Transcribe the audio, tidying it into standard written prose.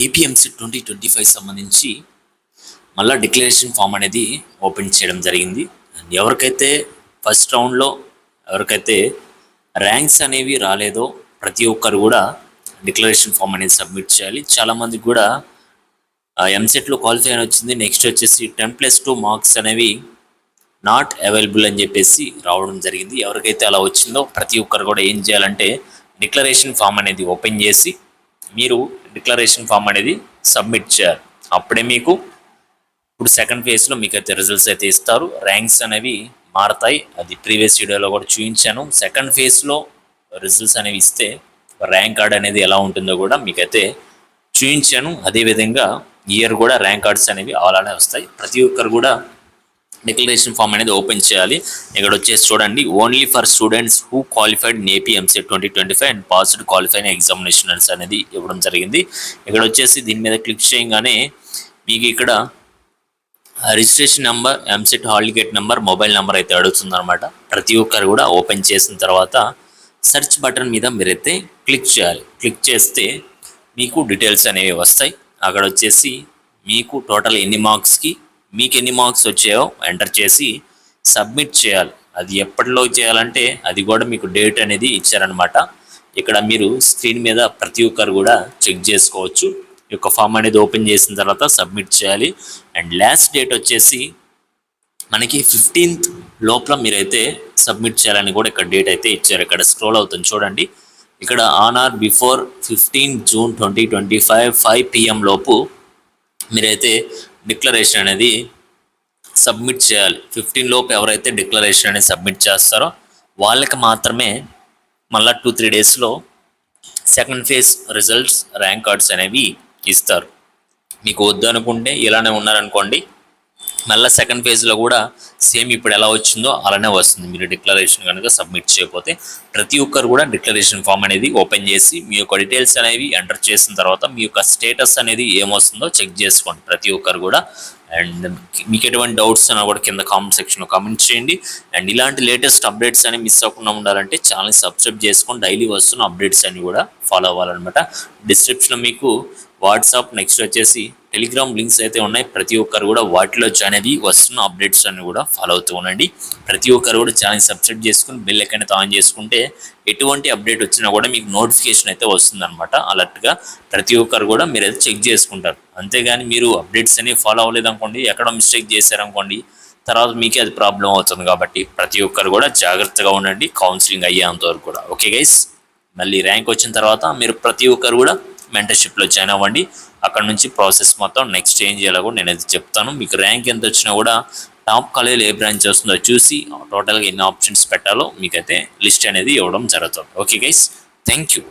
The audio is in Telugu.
ఏపీఎంసీ 2025 సంబంధించి మళ్ళీ డిక్లరేషన్ ఫామ్ అనేది ఓపెన్ చేయడం జరిగింది. ఎవరికైతే ఫస్ట్ రౌండ్లో ఎవరికైతే ర్యాంక్స్ అనేవి రాలేదో ప్రతి ఒక్కరు కూడా డిక్లరేషన్ ఫామ్ అనేది సబ్మిట్ చేయాలి. చాలామందికి కూడా ఎంసెట్లో క్వాలిఫై అని వచ్చింది. నెక్స్ట్ వచ్చేసి 10+2 మార్క్స్ అనేవి నాట్ అవైలబుల్ అని చెప్పేసి రావడం జరిగింది. ఎవరికైతే అలా వచ్చిందో ప్రతి ఒక్కరు కూడా ఏం చేయాలంటే డిక్లరేషన్ ఫామ్ అనేది ఓపెన్ చేసి మీరు డిక్లరేషన్ ఫామ్ అనేది సబ్మిట్ చేయాలి. అప్పుడే మీకు ఇప్పుడు సెకండ్ ఫేజ్లో మీకు అయితే రిజల్ట్స్ అయితే ఇస్తారు. ర్యాంక్స్ అనేవి మారతాయి. అది ప్రీవియస్ వీడియోలో కూడా చూపించాను. సెకండ్ ఫేజ్లో రిజల్ట్స్ అనేవి ఇస్తే ర్యాంక్ కార్డ్ అనేది ఎలా ఉంటుందో కూడా మీకైతే చూపించాను. అదేవిధంగా ఇయర్ కూడా ర్యాంక్ కార్డ్స్ అనేవి అలానే వస్తాయి. ప్రతి ఒక్కరు కూడా డిక్లరేషన్ ఫామ్ అనేది ఓపెన్ చేయాలి. ఇక్కడ వచ్చేసి చూడండి, only for students who qualified in AP EAMCET 2025 and passed qualifying examinations అనేది ఇవ్వడం జరిగింది. ఇక్కడ వచ్చేసి దీని మీద క్లిక్ చేయగానే మీకు ఇక్కడ registration number, EAMCET hall ticket number, mobile number అయితే అడుగుతుంది అనమాట. ప్రతి ఒక్కరు కూడా ఓపెన్ చేసిన తర్వాత సెర్చ్ బటన్ మీద మీరైతే క్లిక్ చేయాలి. క్లిక్ చేస్తే మీకు డీటెయిల్స్ అనేవి వస్తాయి. అక్కడ వచ్చేసి మీకు టోటల్ ఎన్ని మార్క్స్కి మీకు ఎన్ని మార్క్స్ వచ్చాయో ఎంటర్ చేసి సబ్మిట్ చేయాలి. అది ఎప్పటిలో చేయాలంటే అది కూడా మీకు డేట్ అనేది ఇచ్చారనమాట. ఇక్కడ మీరు స్క్రీన్ మీద ప్రతి ఒక్కరు కూడా చెక్ చేసుకోవచ్చు. ఈ యొక్క ఫామ్ అనేది ఓపెన్ చేసిన తర్వాత సబ్మిట్ చేయాలి. అండ్ లాస్ట్ డేట్ వచ్చేసి మనకి 15th లోపల మీరైతే సబ్మిట్ చేయాలని కూడా ఇక్కడ డేట్ అయితే ఇచ్చారు. ఇక్కడ స్క్రోల్ అవుతుంది చూడండి. ఇక్కడ on are before 15 June 2025 5 PM లోపు మీరైతే డిక్లరేషన్ అనేది సబ్మిట్ చేయాలి. 15 లోపు ఎవరైతే డిక్లరేషన్ అనేది సబ్మిట్ చేస్తారో వాళ్ళకి మాత్రమే మళ్ళీ 2-3 డేస్లో second phase results, rank cards అనేవి ఇస్తారు. మీకు వద్దు అనుకుంటే ఇలానే ఉన్నారనుకోండి, మళ్ళీ సెకండ్ ఫేజ్లో కూడా సేమ్ ఇప్పుడు ఎలా వచ్చిందో అలానే వస్తుంది. మీరు డిక్లరేషన్ కనుక సబ్మిట్ చేయకపోతే ప్రతి ఒక్కరు కూడా డిక్లరేషన్ ఫామ్ అనేది ఓపెన్ చేసి మీ యొక్క డీటెయిల్స్ అనేవి ఎంటర్ చేసిన తర్వాత మీ యొక్క స్టేటస్ అనేది ఏమొస్తుందో చెక్ చేసుకోండి ప్రతి ఒక్కరు కూడా. అండ్ మీకు ఎటువంటి డౌట్స్ అన్నా కూడా కింద కామెంట్ సెక్షన్లో కామెంట్ చేయండి. అండ్ ఇలాంటి లేటెస్ట్ అప్డేట్స్ అనేవి మిస్ అవ్వకుండా ఉండాలంటే ఛానల్ సబ్స్క్రైబ్ చేసుకొని డైలీ వస్తున్న అప్డేట్స్ అన్ని కూడా ఫాలో అవ్వాలన్నమాట. డిస్క్రిప్షన్లో మీకు వాట్సాప్, నెక్స్ట్ వచ్చేసి టెలిగ్రామ్ లింక్స్ అయితే ఉన్నాయి. ప్రతి ఒక్కరు కూడా వాటిలో జాయిన్ అయ్యి వస్తున్న అప్డేట్స్ అన్ని కూడా ఫాలో అవుతూ ఉండండి. ప్రతి ఒక్కరు కూడా ఛానల్ సబ్స్క్రైబ్ చేసుకుని బెల్ ఐకాన్ అయితే ఆన్ చేసుకుంటే ఎటువంటి అప్డేట్ వచ్చినా కూడా మీకు నోటిఫికేషన్ అయితే వస్తుందన్నమాట. అలర్ట్గా ప్రతి ఒక్కరు కూడా మీరు అయితే చెక్ చేసుకుంటారు. అంతేగాని మీరు అప్డేట్స్ అనేవి ఫాలో అవ్వలేదు అనుకోండి, ఎక్కడ మిస్టేక్ చేశారనుకోండి, తర్వాత మీకే అది ప్రాబ్లం అవుతుంది. కాబట్టి ప్రతి ఒక్కరు కూడా జాగ్రత్తగా ఉండండి కౌన్సిలింగ్ అయ్యేంత వరకు కూడా. ఓకే గైస్, మళ్ళీ ర్యాంక్ వచ్చిన తర్వాత మీరు ప్రతి ఒక్కరు కూడా మెంటర్షిప్లో జాయిన్ అవ్వండి. అక్కడ నుంచి ప్రాసెస్ మొత్తం నెక్స్ట్ ఏం చేయాలో కూడా నేను అయితే చెప్తాను. మీకు ర్యాంక్ ఎంత వచ్చినా కూడా టాప్ కాలేజీలో ఏ బ్రాంచ్ వస్తుందో చూసి టోటల్గా ఎన్ని ఆప్షన్స్ పెట్టాలో మీకైతే లిస్ట్ అనేది ఇవ్వడం జరుగుతుంది. Okay guys, thank you.